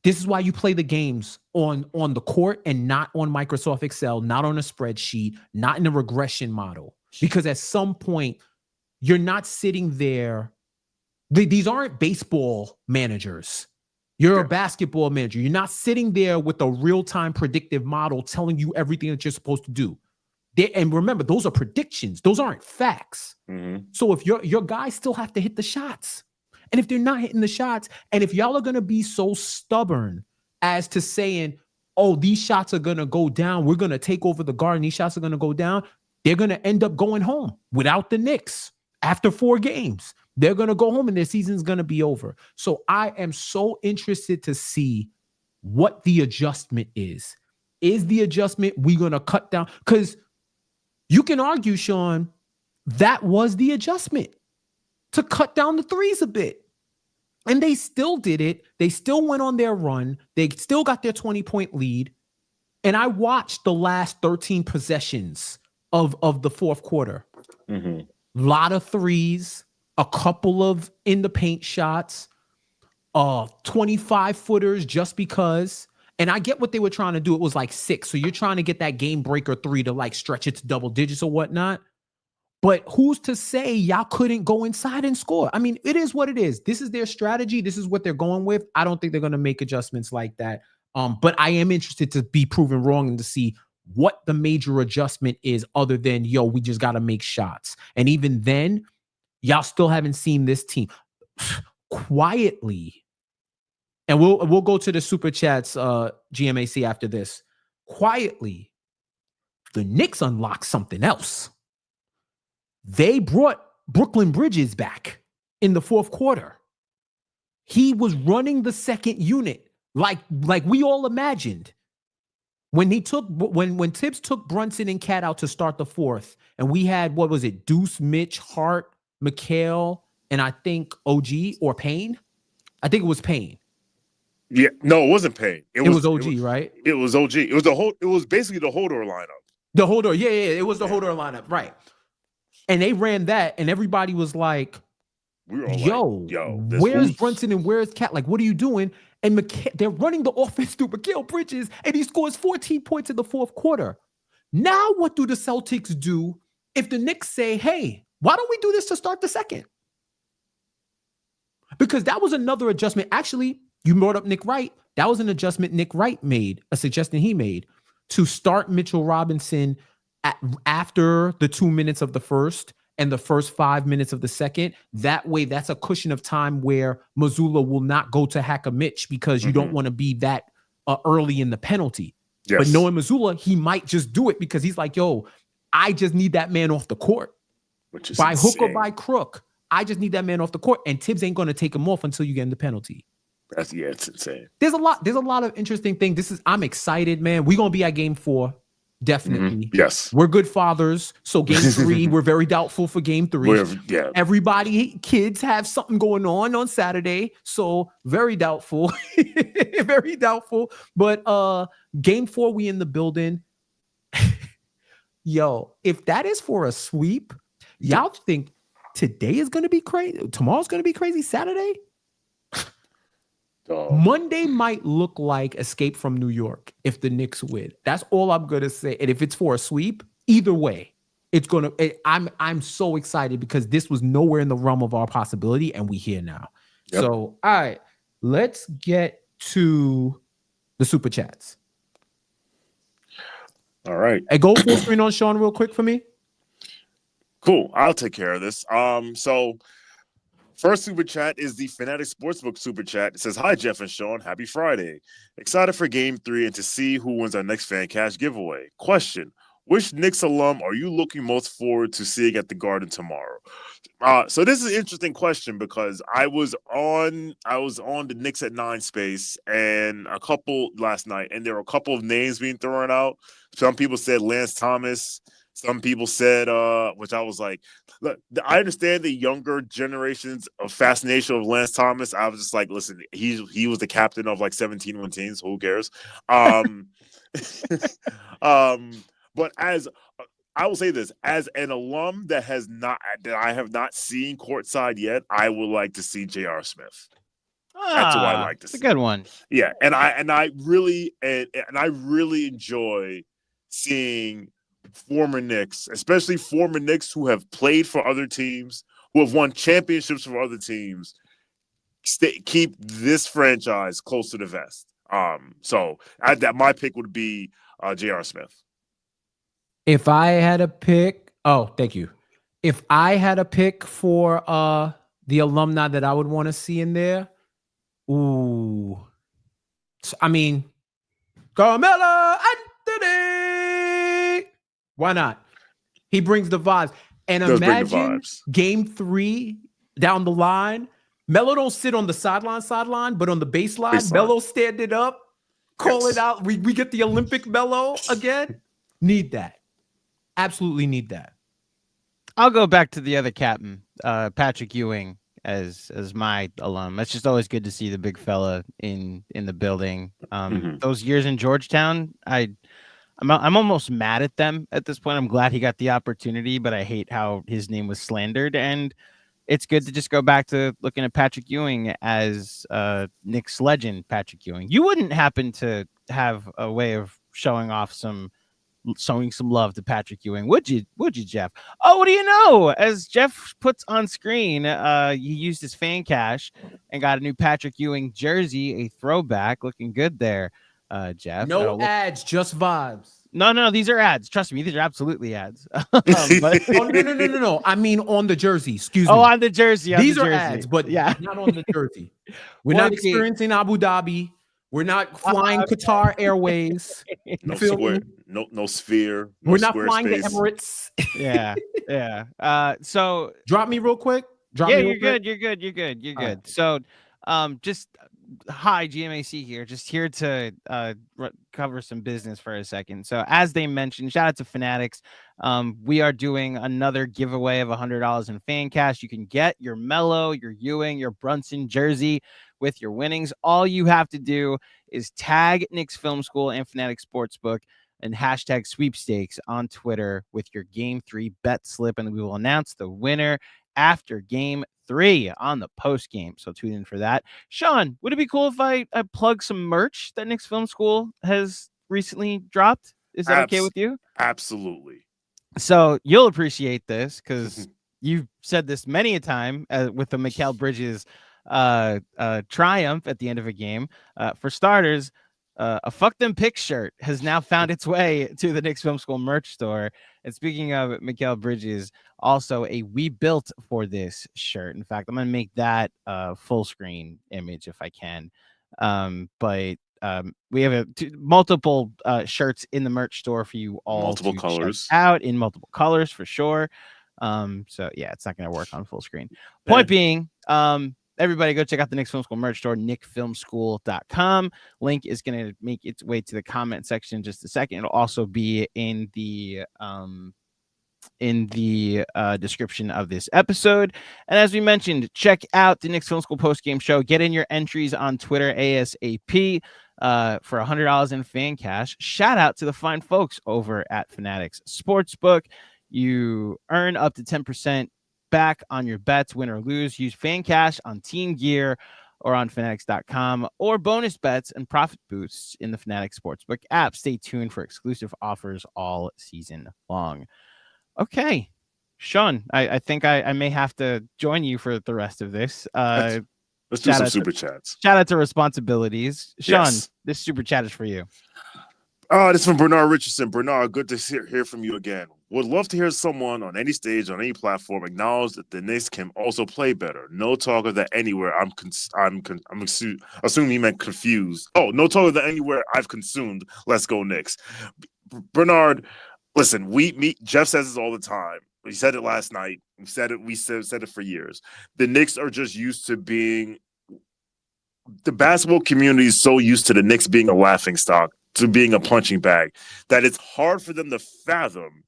this is why you play the games on the court and not on Microsoft Excel, not on a spreadsheet, not in a regression model. Because at some point, you're not sitting there. These aren't baseball managers. You're a basketball manager. You're not sitting there with a real-time predictive model telling you everything that you're supposed to do. And remember, those are predictions. Those aren't facts. So if your guys still have to hit the shots. And if they're not hitting the shots, and if y'all are going to be so stubborn as to saying, oh, these shots are going to go down, we're going to take over the Garden, these shots are going to go down, they're going to end up going home without the Knicks after 4 games. They're going to go home and their season's going to be over. So I am so interested to see what the adjustment is. Is the adjustment we going to cut down? Because you can argue, Shawn, that was the adjustment. To cut down the threes a bit. And they still did it. They still went on their run. They still got their 20-point lead. And I watched the last 13 possessions of the fourth quarter. Mm-hmm. Lot of threes, a couple of in the paint shots, 25 footers just because. And I get what they were trying to do. It was like 6. So you're trying to get that game breaker 3 to like stretch it to double digits or whatnot. But who's to say y'all couldn't go inside and score? I mean, it is what it is. This is their strategy. This is what they're going with. I don't think they're going to make adjustments like that. But I am interested to be proven wrong and to see what the major adjustment is other than, we just got to make shots. And even then, y'all still haven't seen this team quietly. And we'll go to the super chats, GMAC, after this. Quietly, the Knicks unlocked something else. They brought Brooklyn Bridges back in the fourth quarter. He was running the second unit like we all imagined. When Tibbs took Brunson and Cat out to start the fourth, and we had, what was it, Deuce, Mitch, Hart, McHale, and I think OG or Payne? I think it was Payne. Yeah, no, it wasn't Payne. It was OG, right? It was OG. It was basically the Hodor lineup. The Hodor, yeah, it was the Hodor lineup, right? And they ran that, and everybody was like, we were where's Brunson and where's Cat? Like, what are you doing? And they're running the offense through Mikal Bridges, and he scores 14 points in the fourth quarter. Now, what do the Celtics do if the Knicks say, hey, why don't we do this to start the second? Because that was another adjustment. Actually, you brought up Nick Wright. That was an adjustment Nick Wright made, a suggestion he made to start Mitchell Robinson after the 2 minutes of the first and the first 5 minutes of the second. That way, that's a cushion of time where Mazzulla will not go to hack a Mitch because you don't want to be that early in the penalty. Yes. But knowing Mazzulla, he might just do it because he's like, I just need that man off the court. Which is by insane. Hook or by crook. I just need that man off the court, and Tibbs ain't going to take him off until you get in the penalty. It's insane. There's a lot of interesting things. I'm excited, man. We're going to be at game 4. Definitely. Mm-hmm. Yes. We're good fathers. So game 3, we're very doubtful for game 3. Everybody, kids have something going on Saturday. So very doubtful. Very doubtful. But game 4, we in the building. If that is for a sweep, y'all think today is going to be crazy? Tomorrow's going to be crazy? Saturday? Monday might look like Escape from New York if the Knicks win. That's all I'm going to say. And if it's for a sweep, either way, it's going to, I'm so excited because this was nowhere in the realm of our possibility and we here now. Yep. So, all right, let's get to the super chats. All right. Hey, go full screen on Shawn real quick for me. Cool. I'll take care of this. So first super chat is the Fanatic Sportsbook super chat. It says, hi, Jeff and Shawn. Happy Friday. Excited for game 3 and to see who wins our next fan cash giveaway. Question, which Knicks alum are you looking most forward to seeing at the Garden tomorrow? So this is an interesting question because I was on the Knicks at 9 space and a couple last night, and there were a couple of names being thrown out. Some people said Lance Thomas. Some people said, which I was like, look, I understand the younger generation's fascination of Lance Thomas. I was just like, listen, he was the captain of like 17 teams. So who cares? But as I will say this, as an alum that I have not seen courtside yet, I would like to see J.R. Smith. That's what I like to see. It's a good one. Yeah, and I really enjoy seeing former Knicks, especially former Knicks who have played for other teams, who have won championships for other teams, keep this franchise close to the vest. So my pick would be J.R. Smith. If I had a pick, thank you. If I had a pick for the alumni that I would want to see in there, Carmelo Anthony. Why not? He brings the vibes. And imagine game 3 down the line. Melo don't sit on the sideline, but on the baseline. Melo standing up, call it out. We get the Olympic Melo again. Need that. Absolutely need that. I'll go back to the other captain, Patrick Ewing. as my alum. It's just always good to see the big fella in the building. Those years in Georgetown, I'm almost mad at them at this point. I'm glad he got the opportunity, but I hate how his name was slandered. And it's good to just go back to looking at Patrick Ewing as Knicks legend Patrick Ewing. You wouldn't happen to have a way of showing some love to Patrick Ewing, would you, Jeff? Oh, what do you know? As Jeff puts on screen, he used his fan cash and got a new Patrick Ewing jersey, a throwback, looking good there, Jeff. No ads, just vibes. No, these are ads. Trust me, these are absolutely ads. No. I mean on the jersey. Excuse me. Oh, on the jersey. These are ads, but yeah, not on the jersey. We're not experiencing Abu Dhabi. We're not flying Qatar Airways. No square, no sphere. We're not flying the Emirates. Yeah. So drop me real quick. You're good. So, just hi, GMAC here. Just here to cover some business for a second. So, as they mentioned, shout out to Fanatics. We are doing another giveaway of $100 in fan cash. You can get your Melo, your Ewing, your Brunson jersey with your winnings. All you have to do is tag Knicks Film School and Fanatic Sportsbook and hashtag sweepstakes on Twitter with your Game 3 bet slip, and we will announce the winner after Game 3 on the post game. So tune in for that. Shawn, would it be cool if I plug some merch that Knicks Film School has recently dropped? Is that okay with you? Absolutely. So you'll appreciate this because you've said this many a time with the Mikal Bridges triumph at the end of a game. For starters, a Fuck Them Picks shirt has now found its way to the Knicks Film School merch store. And speaking of Mikal Bridges, also a We Built for This shirt. In fact, I'm going to make that full screen image if I can. But we have multiple shirts in the merch store for you all. Multiple colors. Check out in multiple colors for sure. So yeah, it's not going to work on full screen. Point being, everybody go check out the Knicks Film School merch store, knickfilmschool.com. Link is going to make its way to the comment section in just a second. It'll also be in the description of this episode. And as we mentioned, check out the Knicks Film School post-game show. Get in your entries on Twitter ASAP for $100 in fan cash. Shout out to the fine folks over at Fanatics Sportsbook. You earn up to 10% back on your bets, win or lose. Use fan cash on team gear or on fanatics.com, or bonus bets and profit boosts in the Fanatic Sportsbook app. Stay tuned for exclusive offers all season long. Okay, Shawn, I think I may have to join you for the rest of this. Let's do some super chats. Shout out to responsibilities. Shawn, This super chat is for you. This is from Bernard Richardson. Bernard, good to hear from you again. Would love to hear someone on any stage, on any platform, acknowledge that the Knicks can also play better. No talk of that anywhere. I'm assuming you meant confused. Oh, no talk of that anywhere I've consumed. Let's go Knicks. Bernard, listen, Jeff says this all the time. He said it last night. We said it for years. The Knicks are just used to being – the basketball community is so used to the Knicks being a laughingstock, to being a punching bag, that it's hard for them to fathom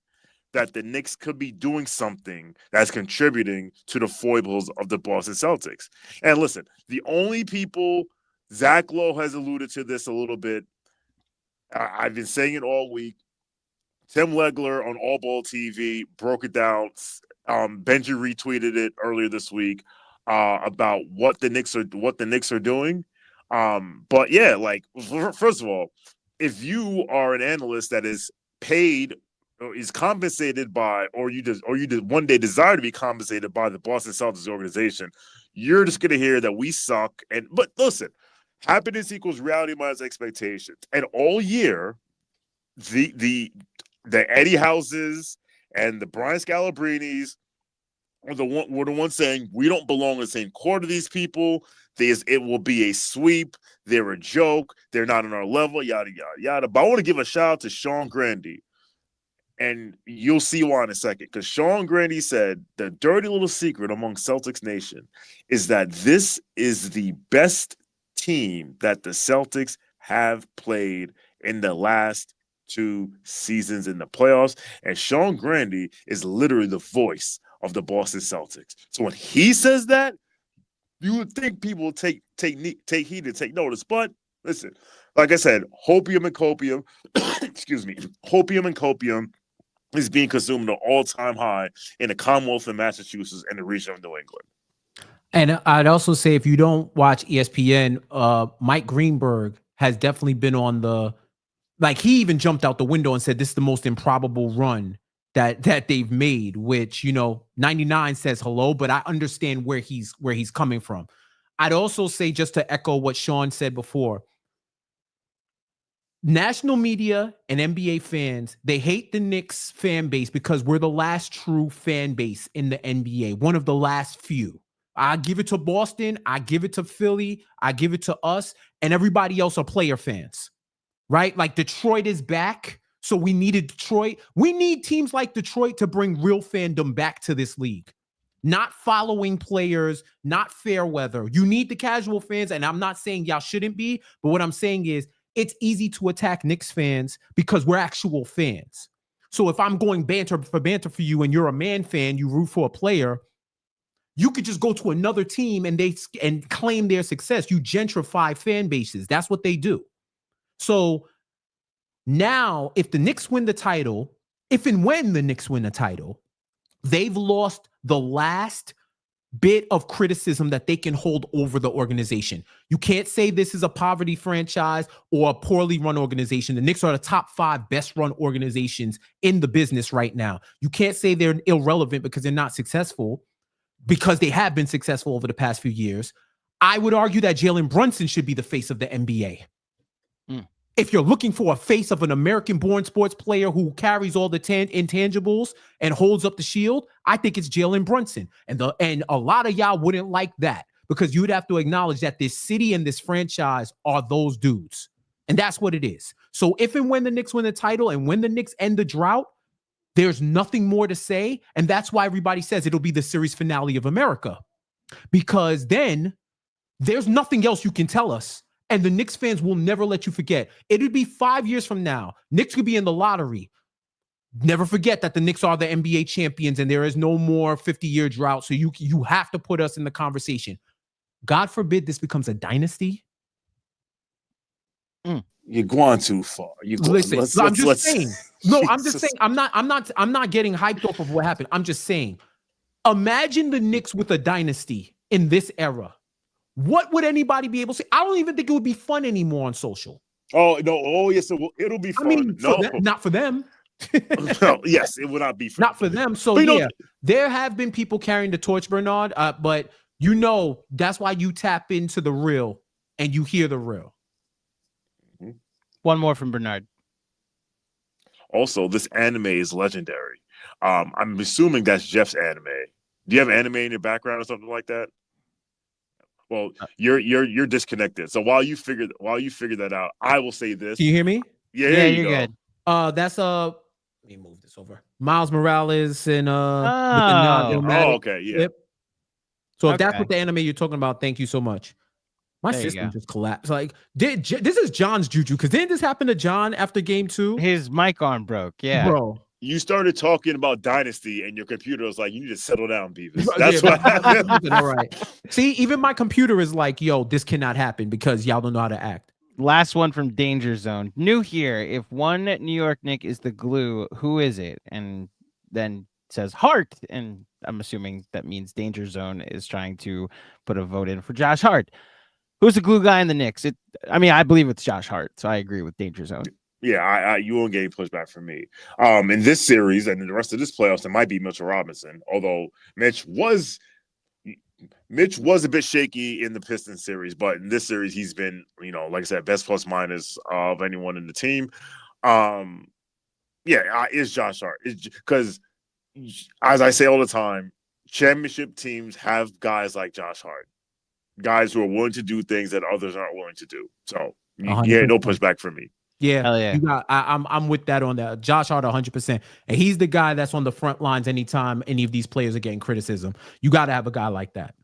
that the Knicks could be doing something that's contributing to the foibles of the Boston Celtics. And listen, the only people, Zach Lowe has alluded to this a little bit. I've been saying it all week. Tim Legler on All Ball TV broke it down. Benji retweeted it earlier this week about what the Knicks are doing. But yeah, like, first of all, if you are an analyst that is paid or is compensated by, or you one day desire to be compensated by the Boston Celtics organization, you're just gonna hear that we suck. But listen, happiness equals reality minus expectations. And all year, the Eddie Houses and the Brian Scalabrinis were the ones saying we don't belong in the same court of these people. It will be a sweep. They're a joke. They're not on our level. Yada yada yada. But I want to give a shout out to Shawn Grandy, and you'll see why in a second. Because Shawn Grandy said the dirty little secret among Celtics Nation is that this is the best team that the Celtics have played in the last 2 seasons in the playoffs. And Shawn Grandy is literally the voice of the Boston Celtics. So when he says that, You would think people would take heed and take notice, but listen, like I said, hopium and copium, excuse me, hopium and copium is being consumed at an all-time high in the Commonwealth of Massachusetts and the region of New England. And I'd also say, if you don't watch ESPN, Mike Greenberg has definitely been on the, like, he even jumped out the window and said this is the most improbable run that they've made, which, 99 says hello, but I understand where he's coming from. I'd also say, just to echo what Shawn said before, national media and NBA fans, they hate the Knicks fan base because we're the last true fan base in the NBA, one of the last few. I give it to Boston, I give it to Philly, I give it to us, and everybody else are player fans, right? Like, Detroit is back, so we needed Detroit. We need teams like Detroit to bring real fandom back to this league. Not following players, not fair weather. You need the casual fans, and I'm not saying y'all shouldn't be, but what I'm saying is it's easy to attack Knicks fans because we're actual fans. So if I'm going banter for you and you're a man fan, you root for a player, you could just go to another team and claim their success. You gentrify fan bases. That's what they do. So now, if the Knicks win the title, if and when the Knicks win the title, they've lost the last bit of criticism that they can hold over the organization. You can't say this is a poverty franchise or a poorly run organization. The Knicks are the top 5 best run organizations in the business right now. You can't say they're irrelevant because they're not successful, because they have been successful over the past few years. I would argue that Jalen Brunson should be the face of the NBA. If you're looking for a face of an American-born sports player who carries all the intangibles and holds up the shield, I think it's Jalen Brunson. And a lot of y'all wouldn't like that, because you'd have to acknowledge that this city and this franchise are those dudes. And that's what it is. So if and when the Knicks win the title and when the Knicks end the drought, there's nothing more to say. And that's why everybody says it'll be the series finale of America, because then there's nothing else you can tell us. And the Knicks fans will never let you forget. It would be 5 years from now. Knicks could be in the lottery. Never forget that the Knicks are the NBA champions and there is no more 50-year drought. So you have to put us in the conversation. God forbid this becomes a dynasty. You're going too far. Listen, I'm just saying. No, I'm just saying. I'm not getting hyped off of what happened. I'm just saying. Imagine the Knicks with a dynasty in this era. What would anybody be able to say? I don't even think it would be fun anymore on social. Oh, no. Oh, yes, it'll be fun. I mean, not for them. No, yes, it would not be fun. Not for them. So, there have been people carrying the torch, Bernard, but that's why you tap into the real and you hear the real. Mm-hmm. One more from Bernard. Also, this anime is legendary. I'm assuming that's Jeff's anime. Do you have anime in your background or something like that? Well, you're disconnected. So while you figure that out, I will say this. Can you hear me? Yeah, you're good. That's let me move this over. Miles Morales and okay, yeah. Yep. So if that's what the anime you're talking about, thank you so much. My There system just collapsed. Like, this is John's juju, because didn't this happen to John after game 2? His mic arm broke. Yeah, bro. You started talking about Dynasty, and your computer was like, "You need to settle down, Beavis." That's what happened. All right. See, even my computer is like, "Yo, this cannot happen because y'all don't know how to act." Last one from Danger Zone. New here. If one New York Knick is the glue, who is it? And then says Hart, and I'm assuming that means Danger Zone is trying to put a vote in for Josh Hart. Who's the glue guy in the Knicks? I believe it's Josh Hart, so I agree with Danger Zone. Yeah, you won't get any pushback from me. In this series and in the rest of this playoffs, it might be Mitchell Robinson. Although Mitch was a bit shaky in the Pistons series, but in this series he's been, like I said, best plus minus of anyone in the team. It's Josh Hart. Because as I say all the time, championship teams have guys like Josh Hart, guys who are willing to do things that others aren't willing to do. So yeah, no pushback from me. Yeah, hell yeah. I'm with that on that. Josh Hart 100%. And he's the guy that's on the front lines anytime any of these players are getting criticism. You got to have a guy like that.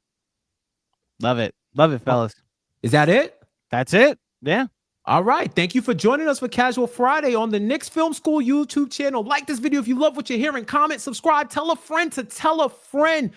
Love it. Love it, fellas. Is that it? That's it. Yeah. All right. Thank you for joining us for Casual Friday on the Knicks Film School YouTube channel. Like this video if you love what you're hearing. Comment, subscribe, tell a friend to tell a friend.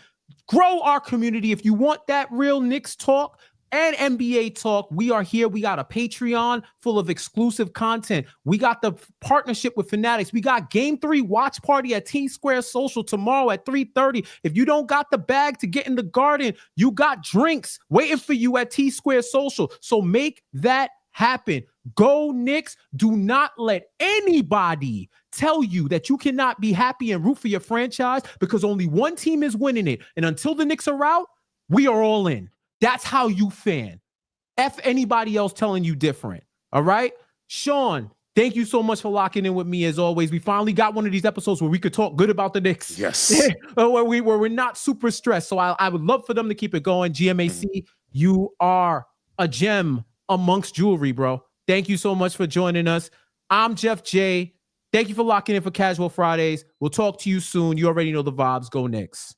Grow our community. If you want that real Knicks talk and NBA talk, we are here. We got a Patreon full of exclusive content. We got the partnership with Fanatics. We got Game 3 watch party at T-Square Social tomorrow at 3:30. If you don't got the bag to get in the garden, you got drinks waiting for you at T-Square Social. So make that happen. Go Knicks. Do not let anybody tell you that you cannot be happy and root for your franchise, because only one team is winning it. And until the Knicks are out, we are all in. That's how you fan. F anybody else telling you different. All right? Shawn, thank you so much for locking in with me as always. We finally got one of these episodes where we could talk good about the Knicks. Yes. where we're not super stressed. So I would love for them to keep it going. GMAC, you are a gem amongst jewelry, bro. Thank you so much for joining us. I'm Jeff J. Thank you for locking in for Casual Fridays. We'll talk to you soon. You already know the vibes. Go Knicks.